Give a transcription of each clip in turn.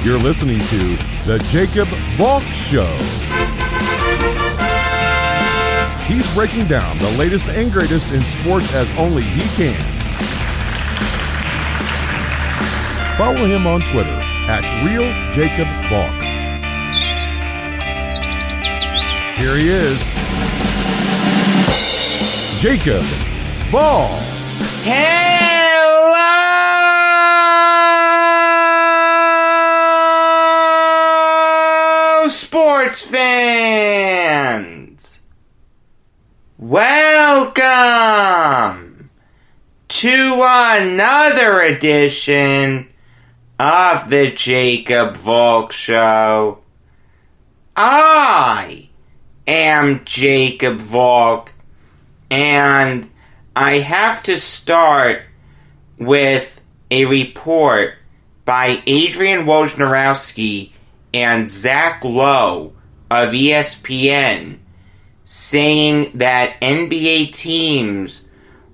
You're listening to The Jacob Valk Show. He's breaking down the latest and greatest in sports as only he can. Follow him on Twitter at RealJacobValk. Here he is, Jacob Valk. Hello, sports fans! Welcome to another edition of the Jacob Valk Show. I am Jacob Valk, and I have to start with a report by Adrian Wojnarowski and Zach Lowe of ESPN saying that NBA teams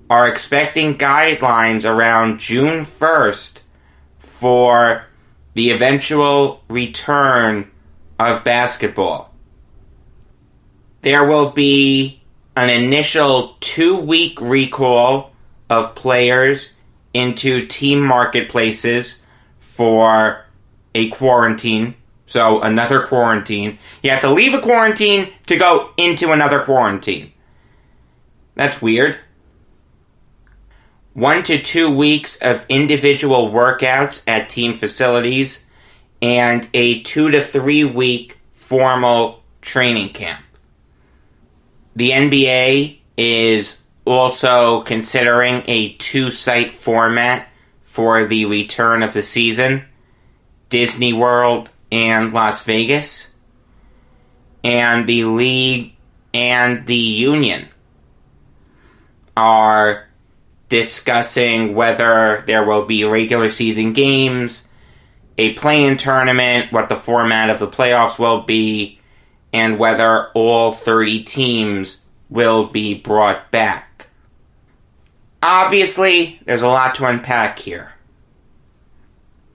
are expecting guidelines around June 1st for the eventual return of basketball. There will be an initial 2-week recall of players into team marketplaces for a quarantine. So another quarantine. You have to leave a quarantine to go into another quarantine. That's weird. 1 to 2 weeks of individual workouts at team facilities and a 2 to 3 week formal training camp. The NBA is also considering a 2-site format for the return of the season: Disney World and Las Vegas. And the league and the union are discussing whether there will be regular season games, a play-in tournament, what the format of the playoffs will be, and whether all 30 teams will be brought back. Obviously, there's a lot to unpack here.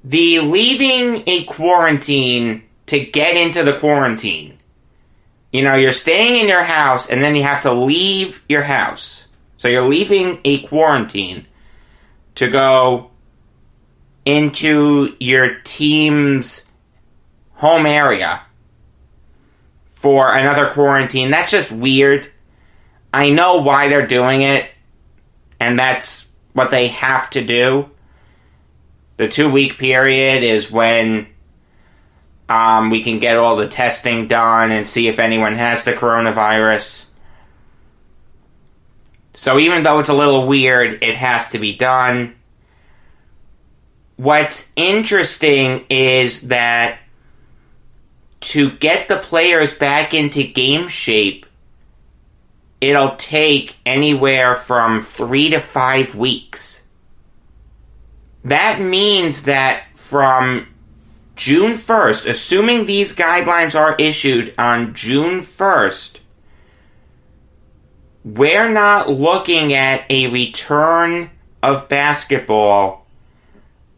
The leaving a quarantine to get into the quarantine. You know, you're staying in your house and then you have to leave your house. So you're leaving a quarantine to go into your team's home area for another quarantine. That's just weird. I know why they're doing it, and that's what they have to do. The 2-week period is when we can get all the testing done and see if anyone has the coronavirus. So even though it's a little weird, it has to be done. What's interesting is that to get the players back into game shape, it'll take anywhere from 3 to 5 weeks. That means that from June 1st, assuming these guidelines are issued on June 1st, we're not looking at a return of basketball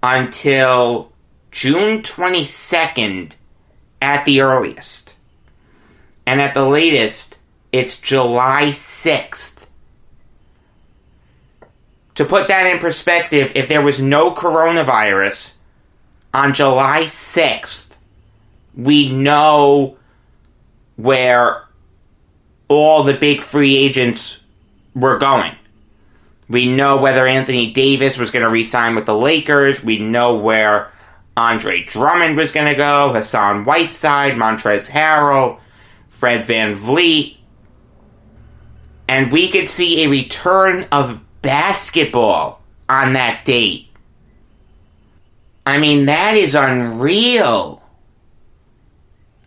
until June 22nd at the earliest. And at the latest, it's July 6th. To put that in perspective, if there was no coronavirus on July 6th, we know where all the big free agents were going. We know whether Anthony Davis was going to re-sign with the Lakers. We know where Andre Drummond was going to go, Hassan Whiteside, Montrezl Harrell, Fred VanVleet. And we could see a return of basketball on that date. I mean, that is unreal.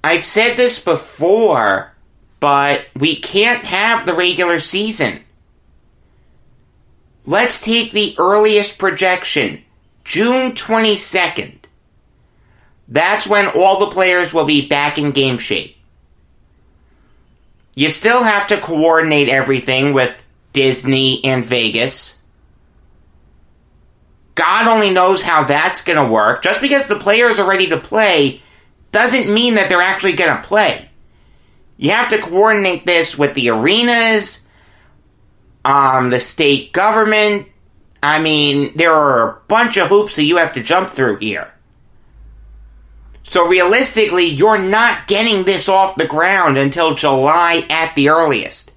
I've said this before, but we can't have the regular season. Let's take the earliest projection, June 22nd. That's when all the players will be back in game shape. You still have to coordinate everything with Disney and Vegas. God only knows how that's going to work. Just because the players are ready to play doesn't mean that they're actually going to play. You have to coordinate this with the arenas, the state government. I mean, there are a bunch of hoops that you have to jump through here. So realistically, you're not getting this off the ground until July at the earliest.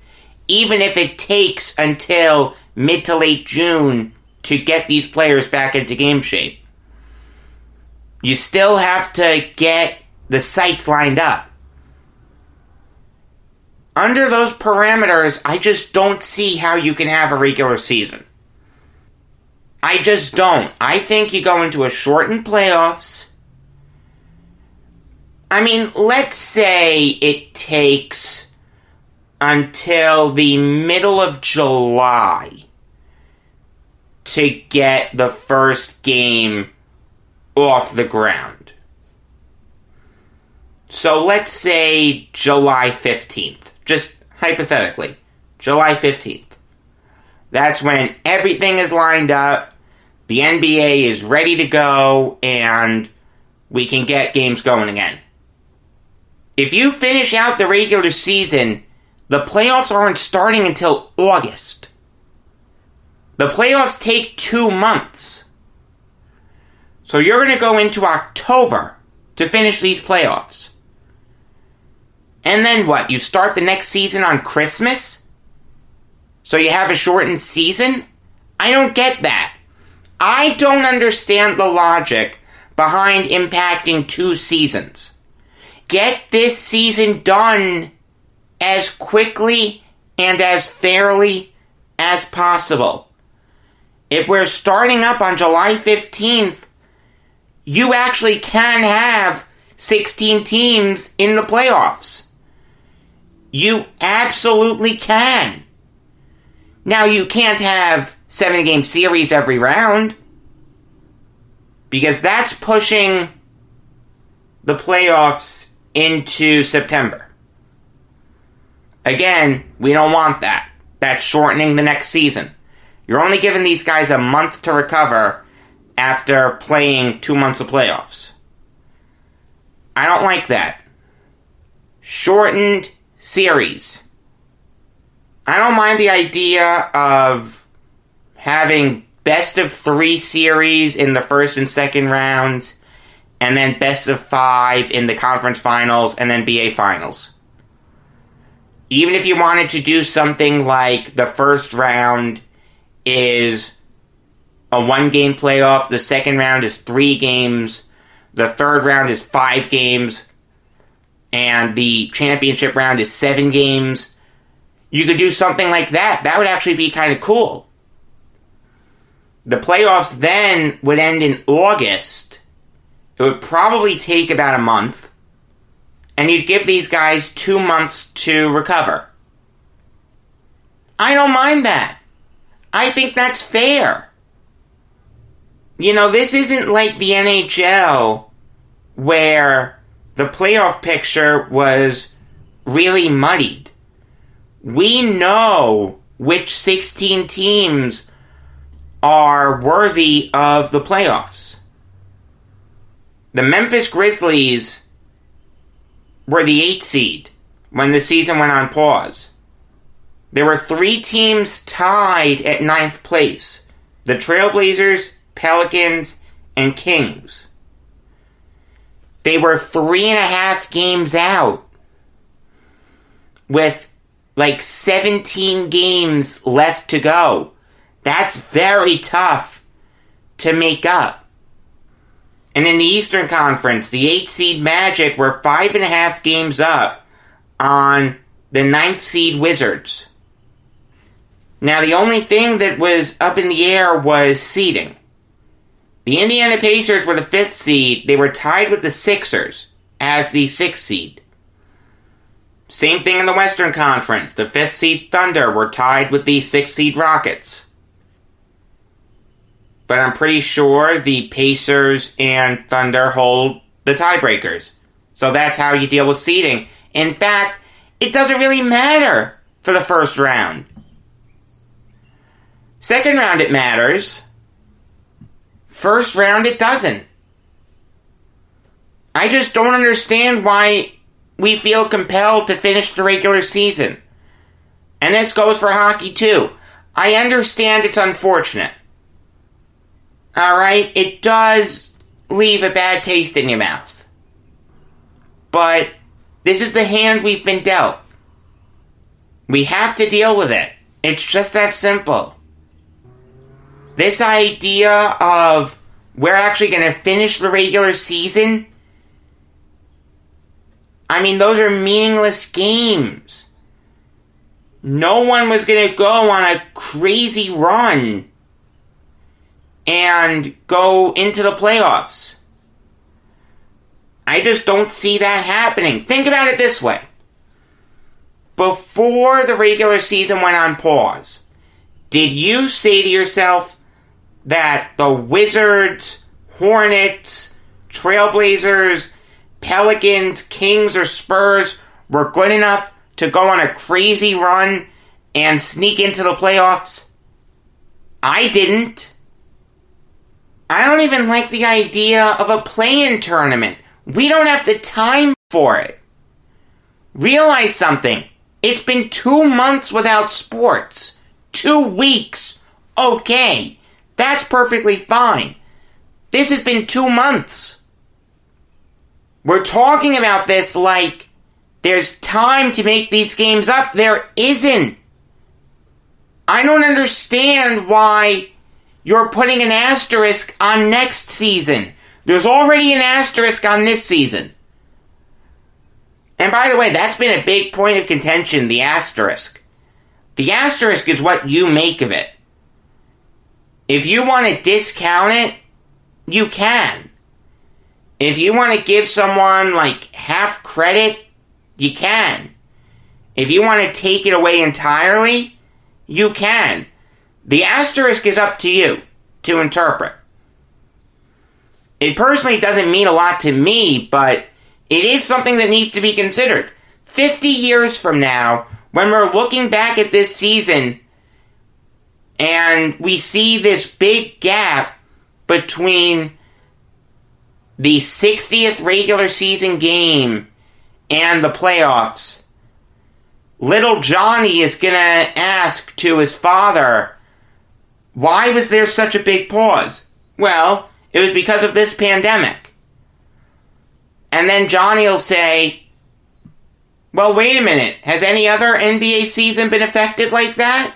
Even if it takes until mid to late June to get these players back into game shape. You still have to get the sites lined up. Under those parameters, I just don't see how you can have a regular season. I just don't. I think you go into a shortened playoffs. I mean, let's say it takes until the middle of July to get the first game off the ground. So let's say July 15th. Just hypothetically, July 15th. That's when everything is lined up, the NBA is ready to go, and we can get games going again. If you finish out the regular season, the playoffs aren't starting until August. The playoffs take 2 months. So you're going to go into October to finish these playoffs. And then what? You start the next season on Christmas? So you have a shortened season? I don't get that. I don't understand the logic behind impacting 2 seasons. Get this season done as quickly and as fairly as possible. If we're starting up on July 15th, you actually can have 16 teams in the playoffs. You absolutely can. Now, you can't have 7-game series every round, because that's pushing the playoffs into September. Again, we don't want that. That's shortening the next season. You're only giving these guys a month to recover after playing 2 months of playoffs. I don't like that. Shortened series. I don't mind the idea of having best of 3 series in the first and second rounds, and then best of 5 in the conference finals and NBA finals. Even if you wanted to do something like the first round is a 1-game playoff, the second round is 3 games, the third round is 5 games, and the championship round is 7 games. You could do something like that. That would actually be kind of cool. The playoffs then would end in August. It would probably take about a month. And you'd give these guys 2 months to recover. I don't mind that. I think that's fair. You know, this isn't like the NHL where the playoff picture was really muddied. We know which 16 teams are worthy of the playoffs. The Memphis Grizzlies were the 8th seed when the season went on pause. There were 3 teams tied at 9th place. The Trailblazers, Pelicans, and Kings. They were 3.5 games out with like 17 games left to go. That's very tough to make up. And in the Eastern Conference, the 8th seed Magic were 5.5 games up on the 9th seed Wizards. Now, the only thing that was up in the air was seeding. The Indiana Pacers were the 5th seed. They were tied with the Sixers as the 6th seed. Same thing in the Western Conference. The 5th seed Thunder were tied with the 6th seed Rockets. But I'm pretty sure the Pacers and Thunder hold the tiebreakers. So that's how you deal with seeding. In fact, it doesn't really matter for the first round. Second round it matters. First round, it doesn't. I just don't understand why we feel compelled to finish the regular season. And this goes for hockey too. I understand it's unfortunate. Alright? It does leave a bad taste in your mouth. But this is the hand we've been dealt. We have to deal with it. It's just that simple. This idea of we're actually going to finish the regular season, I mean, those are meaningless games. No one was going to go on a crazy run and go into the playoffs. I just don't see that happening. Think about it this way. Before the regular season went on pause, did you say to yourself that the Wizards, Hornets, Trailblazers, Pelicans, Kings, or Spurs were good enough to go on a crazy run and sneak into the playoffs? I didn't. I don't even like the idea of a play-in tournament. We don't have the time for it. Realize something. It's been 2 months without sports. 2 weeks. Okay. That's perfectly fine. This has been 2 months. We're talking about this like there's time to make these games up. There isn't. I don't understand why you're putting an asterisk on next season. There's already an asterisk on this season. And by the way, that's been a big point of contention, the asterisk. The asterisk is what you make of it. If you want to discount it, you can. If you want to give someone like half credit, you can. If you want to take it away entirely, you can. The asterisk is up to you to interpret. It personally doesn't mean a lot to me, but it is something that needs to be considered. 50 years from now, when we're looking back at this season and we see this big gap between the 60th regular season game and the playoffs, little Johnny is going to ask to his father, why was there such a big pause? Well, it was because of this pandemic. And then Johnny will say, well, wait a minute. Has any other NBA season been affected like that?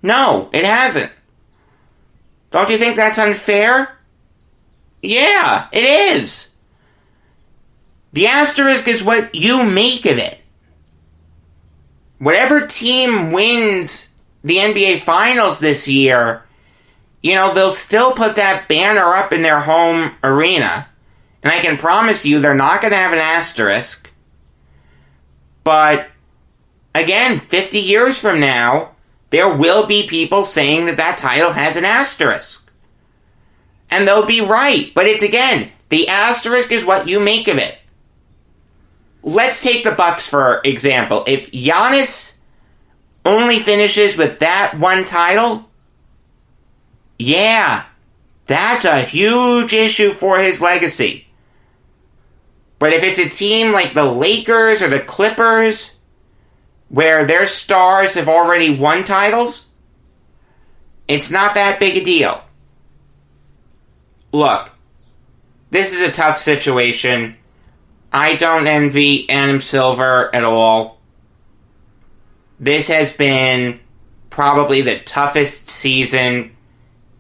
No, it hasn't. Don't you think that's unfair? Yeah, it is. The asterisk is what you make of it. Whatever team wins the NBA Finals this year, they'll still put that banner up in their home arena. And I can promise you they're not going to have an asterisk. But, again, 50 years from now, there will be people saying that title has an asterisk. And they'll be right. But it's, again, the asterisk is what you make of it. Let's take the Bucks for example. If Giannis only finishes with that one title, yeah, that's a huge issue for his legacy. But if it's a team like the Lakers or the Clippers, where their stars have already won titles, it's not that big a deal. Look, this is a tough situation. I don't envy Adam Silver at all. This has been probably the toughest season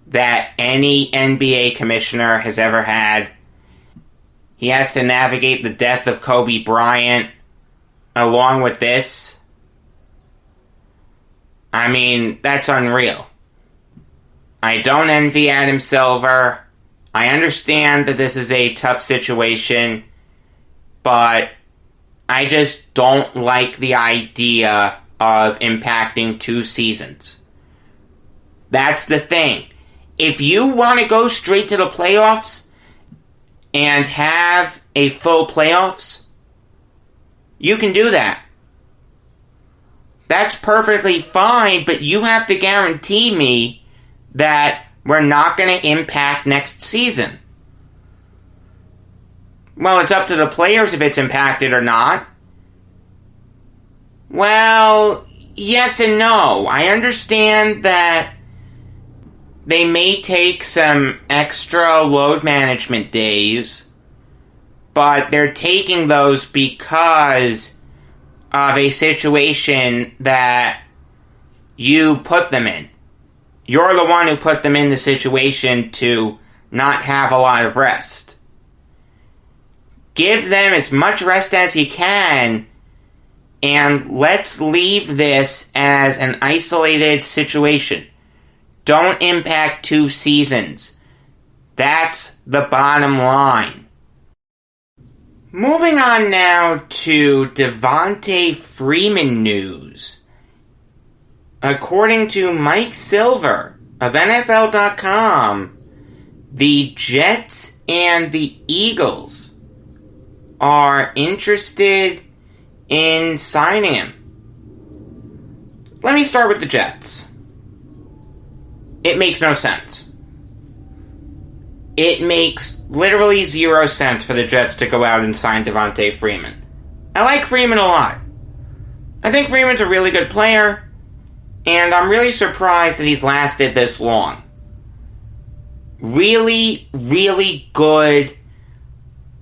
that any NBA commissioner has ever had. He has to navigate the death of Kobe Bryant along with this. I mean, that's unreal. I don't envy Adam Silver. I understand that this is a tough situation, but I just don't like the idea of impacting 2 seasons. That's the thing. If you want to go straight to the playoffs and have a full playoffs, you can do that. That's perfectly fine, but you have to guarantee me that were not going to impact next season. Well, it's up to the players if it's impacted or not. Well, yes and no. I understand that they may take some extra load management days, but they're taking those because of a situation that you put them in. You're the one who put them in the situation to not have a lot of rest. Give them as much rest as you can, and let's leave this as an isolated situation. Don't impact 2 seasons. That's the bottom line. Moving on now to Devonta Freeman news. According to Mike Silver of NFL.com, the Jets and the Eagles are interested in signing him. Let me start with the Jets. It makes no sense. It makes literally 0 sense for the Jets to go out and sign Devonta Freeman. I like Freeman a lot. I think Freeman's a really good player, and I'm really surprised that he's lasted this long. Really, really good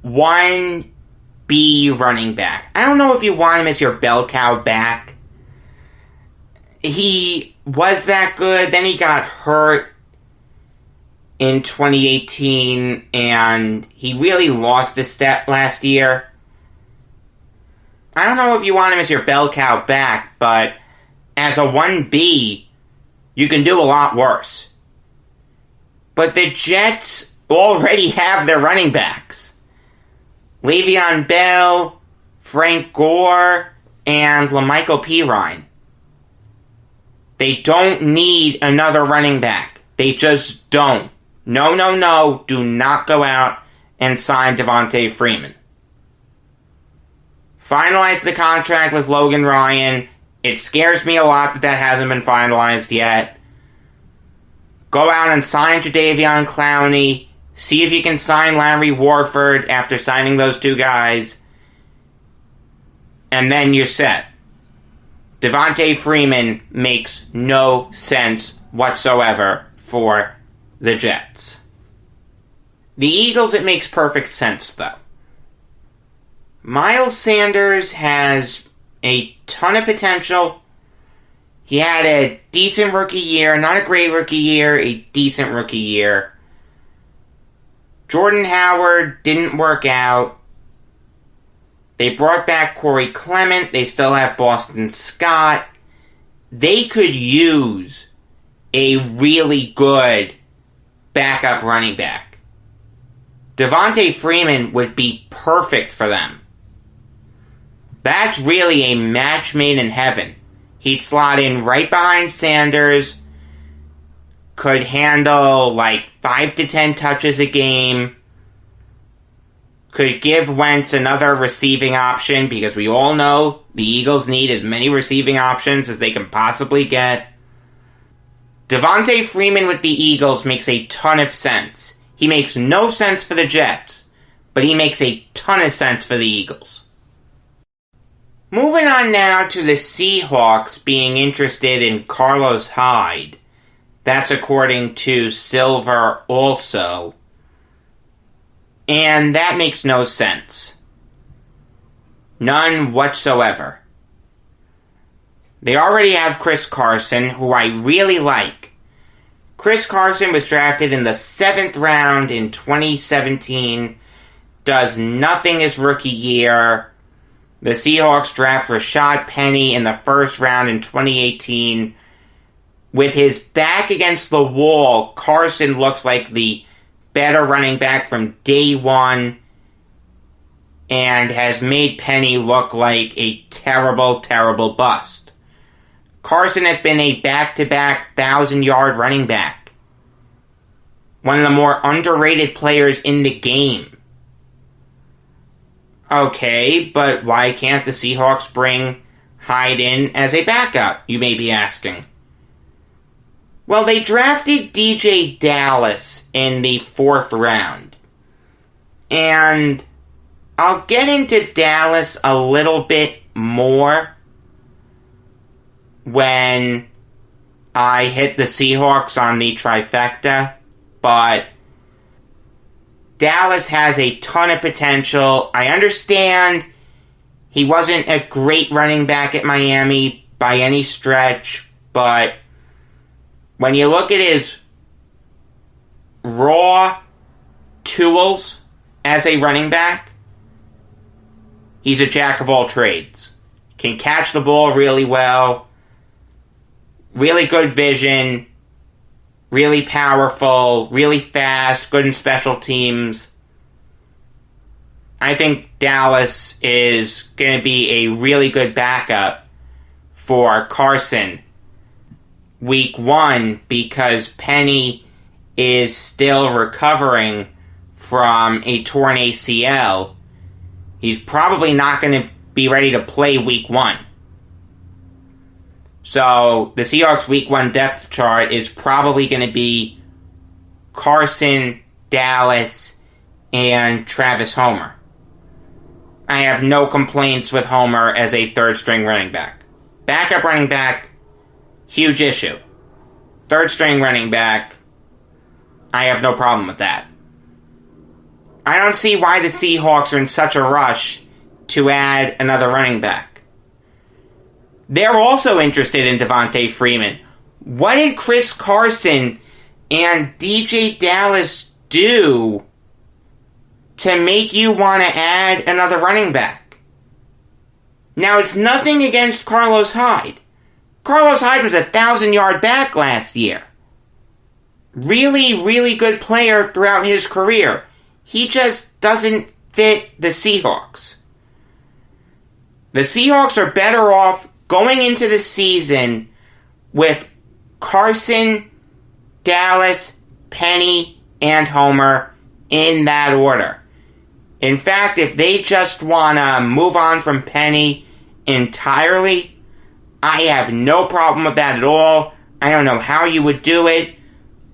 1B running back. I don't know if you want him as your bell cow back. He was that good, then he got hurt in 2018, and he really lost a step last year. I don't know if you want him as your bell cow back, but as a 1B, you can do a lot worse. But the Jets already have their running backs. Le'Veon Bell, Frank Gore, and LaMichael Pirine. They don't need another running back. They just don't. No. Do not go out and sign Devonta Freeman. Finalize the contract with Logan Ryan. It scares me a lot that hasn't been finalized yet. Go out and sign Jadeveon Clowney. See if you can sign Larry Warford after signing those 2 guys. And then you're set. Devonta Freeman makes no sense whatsoever for the Jets. The Eagles, it makes perfect sense, though. Miles Sanders has a ton of potential. He had a decent rookie year, not a great rookie year, a decent rookie year. Jordan Howard didn't work out. They brought back Corey Clement. They still have Boston Scott. They could use a really good backup running back. Devonta Freeman would be perfect for them. That's really a match made in heaven. He'd slot in right behind Sanders, could handle like 5 to 10 touches a game, could give Wentz another receiving option, because we all know the Eagles need as many receiving options as they can possibly get. Devonta Freeman with the Eagles makes a ton of sense. He makes no sense for the Jets, but he makes a ton of sense for the Eagles. Moving on now to the Seahawks being interested in Carlos Hyde. That's according to Silver also. And that makes no sense. None whatsoever. They already have Chris Carson, who I really like. Chris Carson was drafted in the 7th round in 2017. Does nothing his rookie year. The Seahawks draft Rashad Penny in the 1st round in 2018. With his back against the wall, Carson looks like the better running back from day one, and has made Penny look like a terrible, terrible bust. Carson has been a back-to-back 1,000-yard running back. One of the more underrated players in the game. Okay, but why can't the Seahawks bring Hyde in as a backup, you may be asking? Well, they drafted DJ Dallas in the 4th round. And I'll get into Dallas a little bit more when I hit the Seahawks on the trifecta, but Dallas has a ton of potential. I understand he wasn't a great running back at Miami by any stretch, but when you look at his raw tools as a running back, he's a jack of all trades. Can catch the ball really well, really good vision, really powerful, really fast, good in special teams. I think Dallas is going to be a really good backup for Carson week 1 because Penny is still recovering from a torn ACL. He's probably not going to be ready to play week 1. So the Seahawks week 1 depth chart is probably going to be Carson, Dallas, and Travis Homer. I have no complaints with Homer as a 3rd string running back. Backup running back, huge issue. 3rd string running back, I have no problem with that. I don't see why the Seahawks are in such a rush to add another running back. They're also interested in Devontae Freeman. What did Chris Carson and DJ Dallas do to make you want to add another running back? Now, it's nothing against Carlos Hyde. Carlos Hyde was a 1,000-yard back last year. Really, really good player throughout his career. He just doesn't fit the Seahawks. The Seahawks are better off going into the season with Carson, Dallas, Penny, and Homer in that order. In fact, if they just want to move on from Penny entirely, I have no problem with that at all. I don't know how you would do it,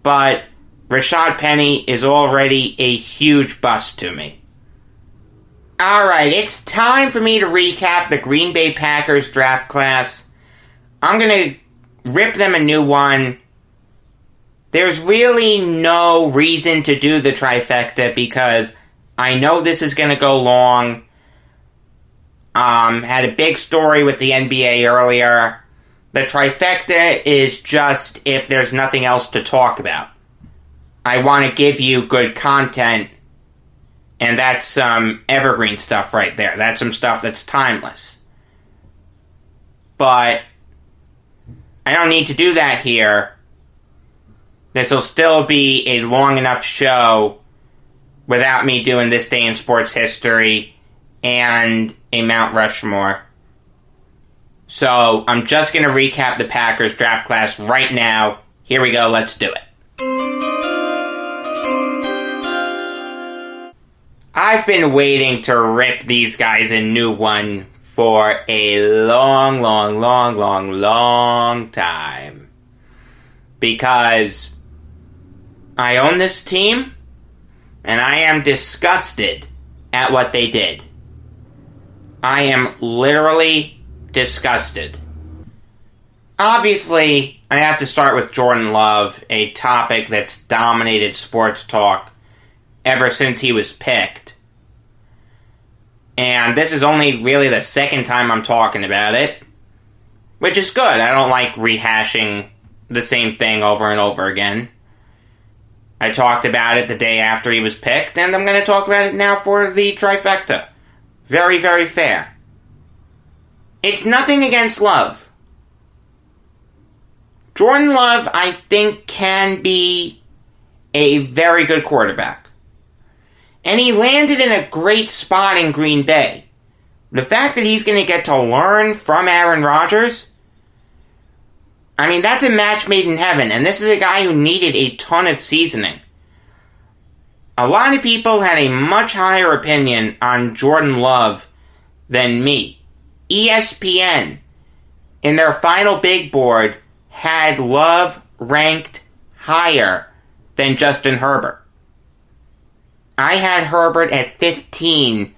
but Rashad Penny is already a huge bust to me. Alright, it's time for me to recap the Green Bay Packers draft class. I'm going to rip them a new one. There's really no reason to do the trifecta because I know this is going to go long. Had a big story with the NBA earlier. The trifecta is just if there's nothing else to talk about. I want to give you good content, and that's some evergreen stuff right there. That's some stuff that's timeless. But I don't need to do that here. This will still be a long enough show without me doing This Day in Sports History and a Mount Rushmore. So I'm just going to recap the Packers draft class right now. Here we go, let's do it. I've been waiting to rip these guys a new one for a long time. Because I own this team, and I am disgusted at what they did. I am literally disgusted. Obviously, I have to start with Jordan Love, a topic that's dominated sports talk ever since he was picked. And this is only really the second time I'm talking about it, which is good. I don't like rehashing the same thing over and over again. I talked about it the day after he was picked, and I'm going to talk about it now for the trifecta. Very, very fair. It's nothing against Love. Jordan Love, I think, can be a very good quarterback. And he landed in a great spot in Green Bay. The fact that he's going to get to learn from Aaron Rodgers, I mean, that's a match made in heaven. And this is a guy who needed a ton of seasoning. A lot of people had a much higher opinion on Jordan Love than me. ESPN, in their final big board, had Love ranked higher than Justin Herbert. I had Herbert at 15,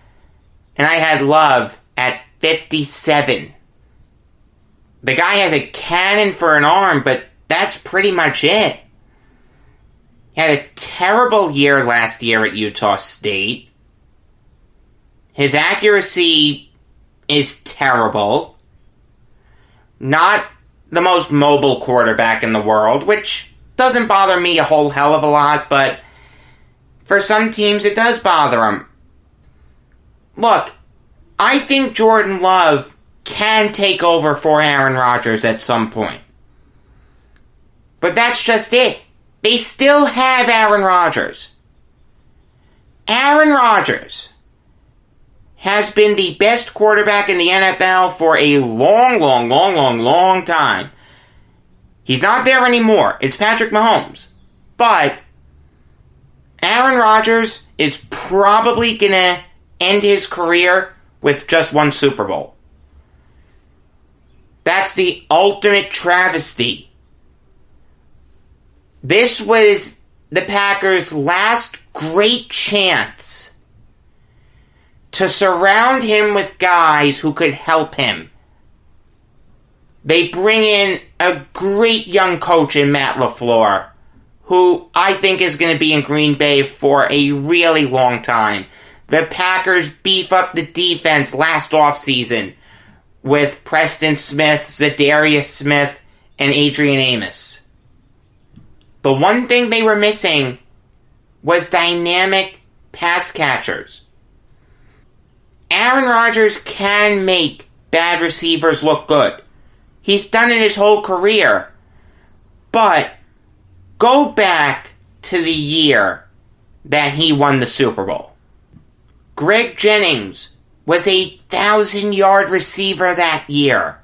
and I had Love at 57. The guy has a cannon for an arm, but that's pretty much it. He had a terrible year last year at Utah State. His accuracy is terrible. Not the most mobile quarterback in the world, which doesn't bother me a whole hell of a lot, but for some teams it does bother them. Look, I think Jordan Love can take over for Aaron Rodgers at some point. But that's just it. They still have Aaron Rodgers. Aaron Rodgers has been the best quarterback in the NFL for a long time. He's not there anymore. It's Patrick Mahomes. But Aaron Rodgers is probably going to end his career with just one Super Bowl. That's the ultimate travesty. This was the Packers' last great chance to surround him with guys who could help him. They bring in a great young coach in Matt LaFleur, who I think is going to be in Green Bay for a really long time. The Packers beef up the defense last offseason with Preston Smith, Zadarius Smith, and Adrian Amos. The one thing they were missing was dynamic pass catchers. Aaron Rodgers can make bad receivers look good. He's done it his whole career. But go back to the year that he won the Super Bowl. Greg Jennings was a 1,000-yard receiver that year.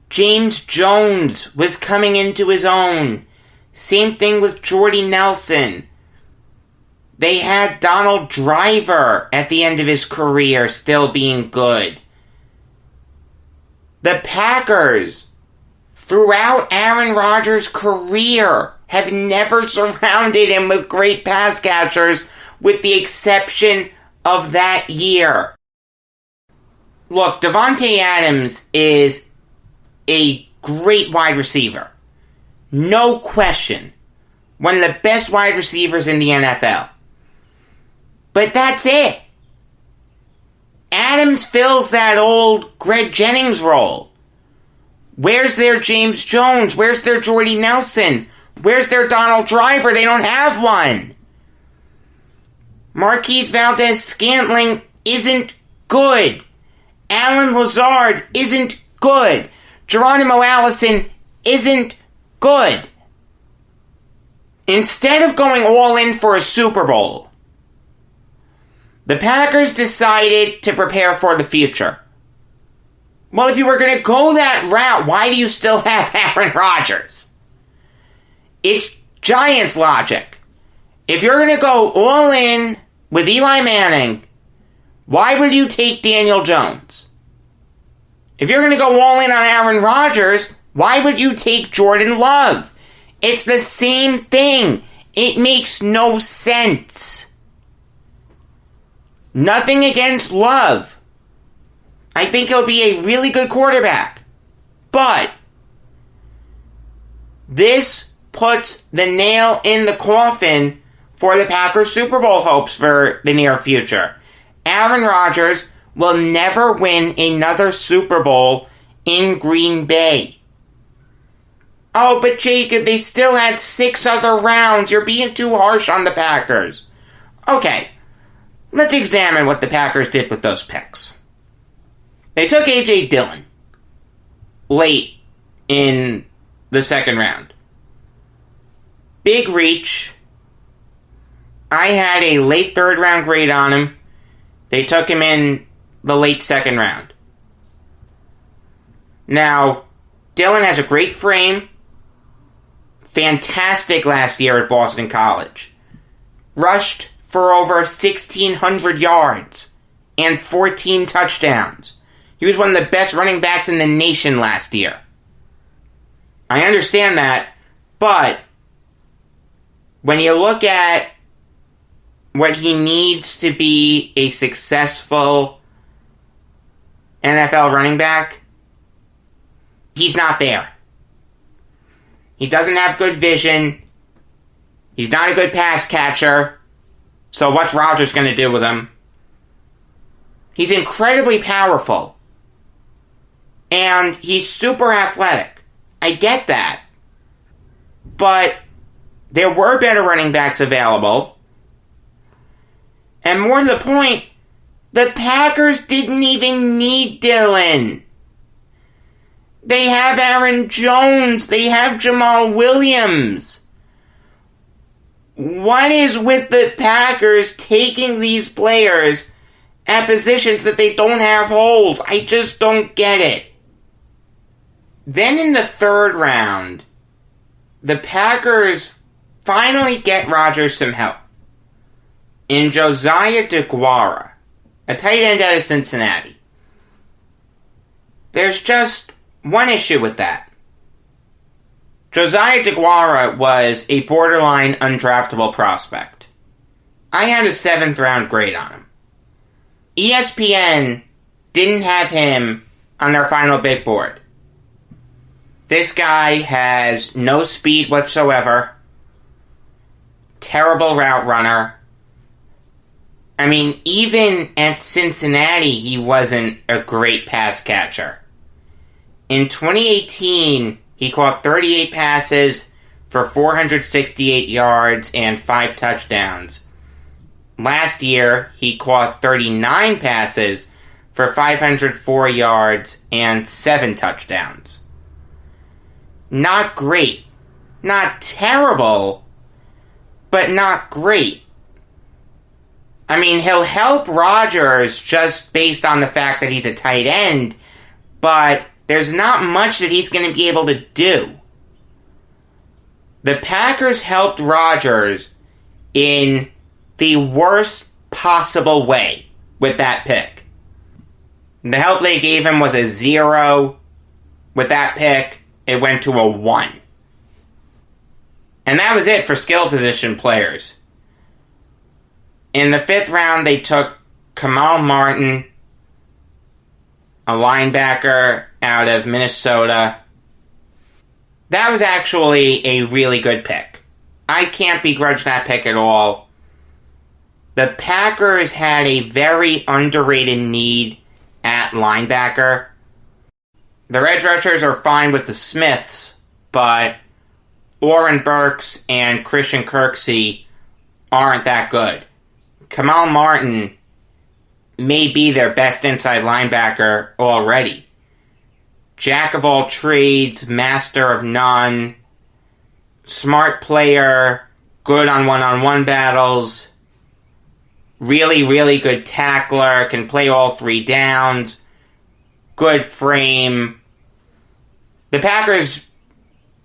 James Jones was coming into his own. Same thing with Jordy Nelson. They had Donald Driver at the end of his career still being good. The Packers, throughout Aaron Rodgers' career, have never surrounded him with great pass catchers, with the exception of that year. Look, Davante Adams is a great wide receiver. No question. One of the best wide receivers in the NFL. But that's it. Adams fills that old Greg Jennings role. Where's their James Jones? Where's their Jordy Nelson? Where's their Donald Driver? They don't have one. Marquise Valdes-Scantling isn't good. Alan Lazard isn't good. Geronimo Allison isn't good. Instead of going all in for a Super Bowl, the Packers decided to prepare for the future. Well, if you were going to go that route, why do you still have Aaron Rodgers? It's Giants logic. If you're going to go all in with Eli Manning, why would you take Daniel Jones? If you're going to go all in on Aaron Rodgers, why would you take Jordan Love? It's the same thing. It makes no sense. Nothing against Love. I think he'll be a really good quarterback. But this puts the nail in the coffin for the Packers' Super Bowl hopes for the near future. Aaron Rodgers will never win another Super Bowl in Green Bay. Oh, but Jacob, they still had 6 other rounds. You're being too harsh on the Packers. Okay, let's examine what the Packers did with those picks. They took A.J. Dillon late in the second round. Big reach. I had a late third round grade on him. They took him in the late second round. Now, Dillon has a great frame. Fantastic last year at Boston College. Rushed for over 1,600 yards and 14 touchdowns. He was one of the best running backs in the nation last year. I understand that, but when you look at what he needs to be a successful NFL running back, he's not there. He doesn't have good vision. He's not a good pass catcher. So what's Rodgers going to do with him? He's incredibly powerful. And he's super athletic. I get that. But there were better running backs available. And more to the point, the Packers didn't even need Dillon. They have Aaron Jones. They have Jamal Williams. What is with the Packers taking these players at positions that they don't have holes? I just don't get it. Then in the third round, the Packers finally get Rodgers some help. In Josiah DeGuara, a tight end out of Cincinnati. There's just one issue with that. Josiah DeGuara was a borderline undraftable prospect. I had a 7th round grade on him. ESPN didn't have him on their final big board. This guy has no speed whatsoever. Terrible route runner. I mean, even at Cincinnati, he wasn't a great pass catcher. In 2018, he caught 38 passes for 468 yards and 5 touchdowns. Last year, he caught 39 passes for 504 yards and 7 touchdowns. Not great. Not terrible, but not great. I mean, he'll help Rodgers just based on the fact that he's a tight end, but there's not much that he's going to be able to do. The Packers helped Rodgers in the worst possible way with that pick. The help they gave him was a 0. With that pick, it went to a 1. And that was it for skill position players. In the 5th round, they took Kamal Martin, a linebacker out of Minnesota. That was actually a really good pick. I can't begrudge that pick at all. The Packers had a very underrated need at linebacker. The edge rushers are fine with the Smiths, but Oren Burks and Christian Kirksey aren't that good. Kamal Martin may be their best inside linebacker already. Jack of all trades, master of none, smart player, good on one-on-one battles, really, really good tackler, can play all 3 downs, good frame. The Packers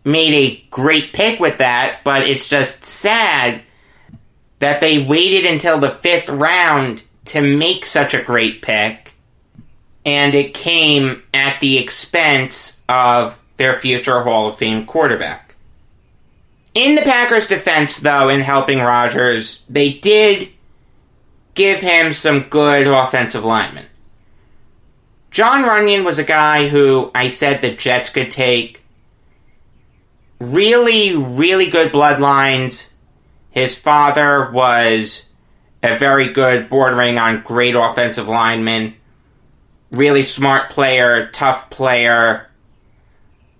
made a great pick with that, but it's just sad that they waited until the 5th round to make such a great pick, and it came at the expense of their future Hall of Fame quarterback. In the Packers' defense, though, in helping Rodgers, they did give him some good offensive linemen. John Runyon was a guy who I said the Jets could take. Really, really good bloodlines. His father was a very good, bordering on great offensive lineman. Really smart player, tough player.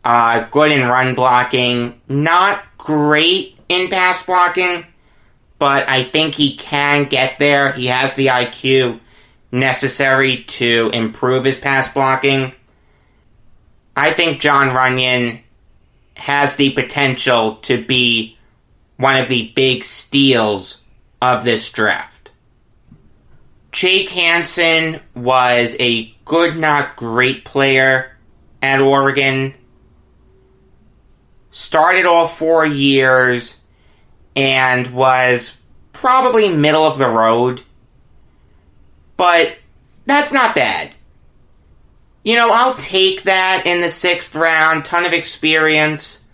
Good in run blocking. Not great in pass blocking, but I think he can get there. He has the IQ necessary to improve his pass blocking. I think John Runyon has the potential to be one of the big steals of this draft. Jake Hansen was a good, not great player at Oregon. Started all 4 years and was probably middle of the road. But that's not bad. I'll take that in the 6th round. Ton of experience.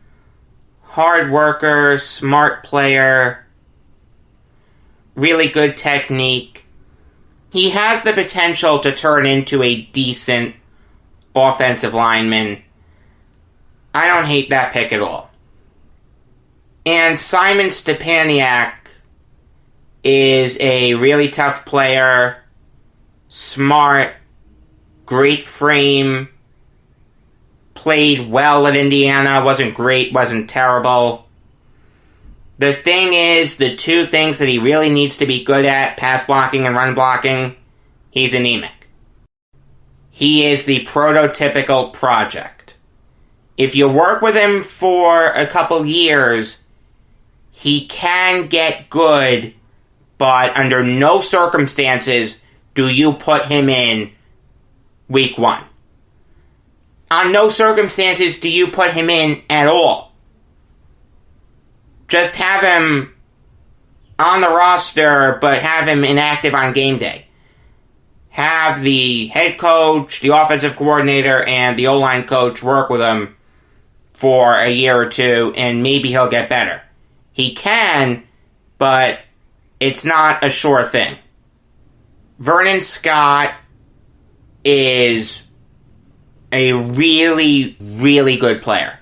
Hard worker, smart player. Really good technique. He has the potential to turn into a decent offensive lineman. I don't hate that pick at all. And Simon Stepaniak is a really tough player. Smart. Great frame. Played well at Indiana. Wasn't great, wasn't terrible. The thing is, the two things that he really needs to be good at, pass blocking and run blocking, he's anemic. He is the prototypical project. If you work with him for a couple years, he can get good, but under no circumstances do you put him in week 1. On no circumstances do you put him in at all. Just have him on the roster, but have him inactive on game day. Have the head coach, the offensive coordinator, and the O-line coach work with him for a year or two, and maybe he'll get better. He can, but it's not a sure thing. Vernon Scott is a really, really good player.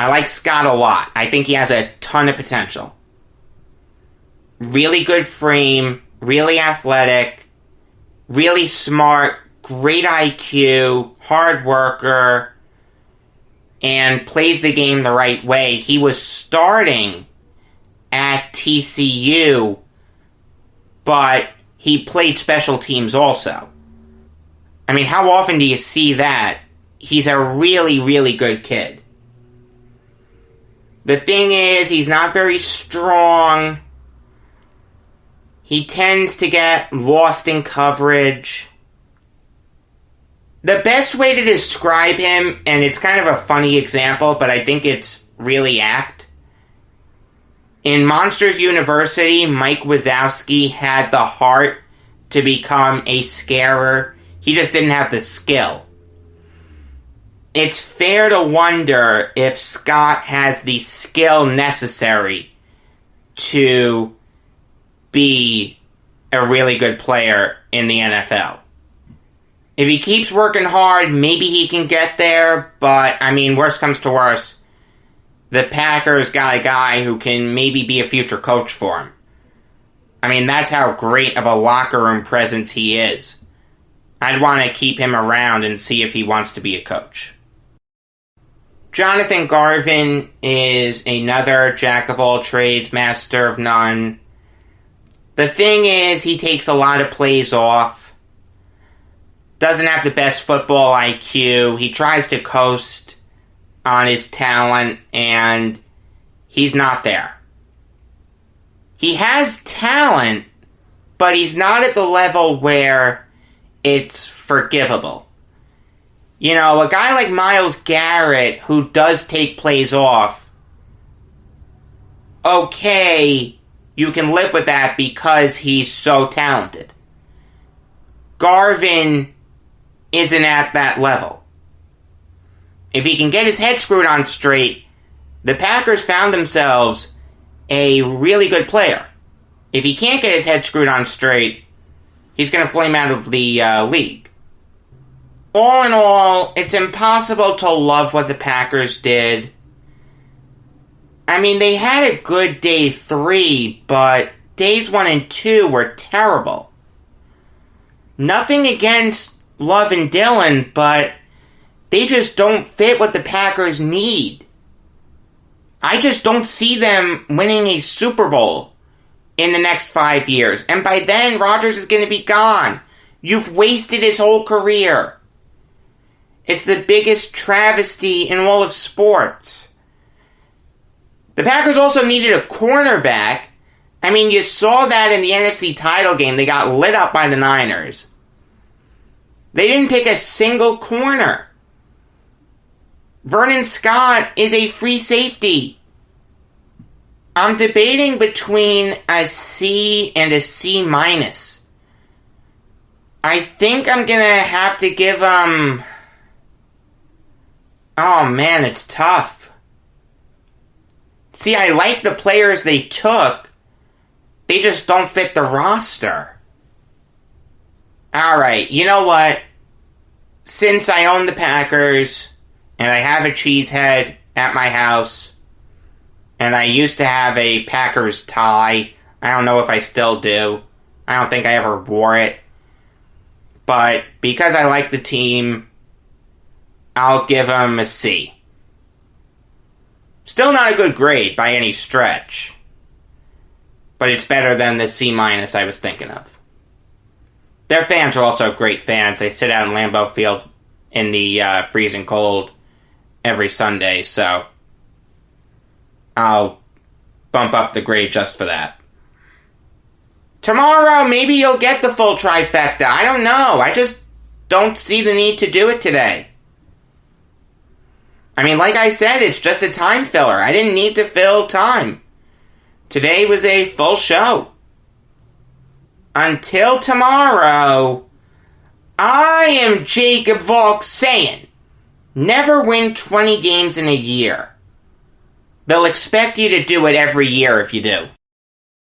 I like Scott a lot. I think he has a ton of potential. Really good frame, really athletic, really smart, great IQ, hard worker, and plays the game the right way. He was starting at TCU, but he played special teams also. I mean, how often do you see that? He's a really, really good kid. The thing is, he's not very strong. He tends to get lost in coverage. The best way to describe him, and it's kind of a funny example, but I think it's really apt. In Monsters University, Mike Wazowski had the heart to become a scarer. He just didn't have the skill. It's fair to wonder if Scott has the skill necessary to be a really good player in the NFL. If he keeps working hard, maybe he can get there, but, I mean, worst comes to worst, the Packers got a guy who can maybe be a future coach for him. I mean, that's how great of a locker room presence he is. I'd want to keep him around and see if he wants to be a coach. Jonathan Garvin is another jack-of-all-trades, master of none. The thing is, he takes a lot of plays off. Doesn't have the best football IQ. He tries to coast on his talent, and he's not there. He has talent, but he's not at the level where it's forgivable. You know, a guy like Myles Garrett, who does take plays off, okay, you can live with that because he's so talented. Garvin isn't at that level. If he can get his head screwed on straight, the Packers found themselves a really good player. If he can't get his head screwed on straight, he's going to flame out of the league. All in all, it's impossible to love what the Packers did. I mean, they had a good day 3, but days 1 and 2 were terrible. Nothing against Love and Dillon, but they just don't fit what the Packers need. I just don't see them winning a Super Bowl in the next 5 years. And by then, Rodgers is going to be gone. You've wasted his whole career. It's the biggest travesty in all of sports. The Packers also needed a cornerback. I mean, you saw that in the NFC title game. They got lit up by the Niners. They didn't pick a single corner. Vernon Scott is a free safety. I'm debating between a C and a C-. I think I'm gonna have to give them... Oh man, it's tough. See, I like the players they took. They just don't fit the roster. Alright, you know what? Since I own the Packers, and I have a cheesehead at my house, and I used to have a Packers tie. I don't know if I still do. I don't think I ever wore it. But because I like the team, I'll give them a C. Still not a good grade by any stretch. But it's better than the C- I was thinking of. Their fans are also great fans. They sit out in Lambeau Field in the freezing cold every Sunday, so I'll bump up the grade just for that. Tomorrow, maybe you'll get the full trifecta. I don't know. I just don't see the need to do it today. I mean, like I said, it's just a time filler. I didn't need to fill time. Today was a full show. Until tomorrow, I am Jacob Valk saying, never win 20 games in a year. They'll expect you to do it every year if you do.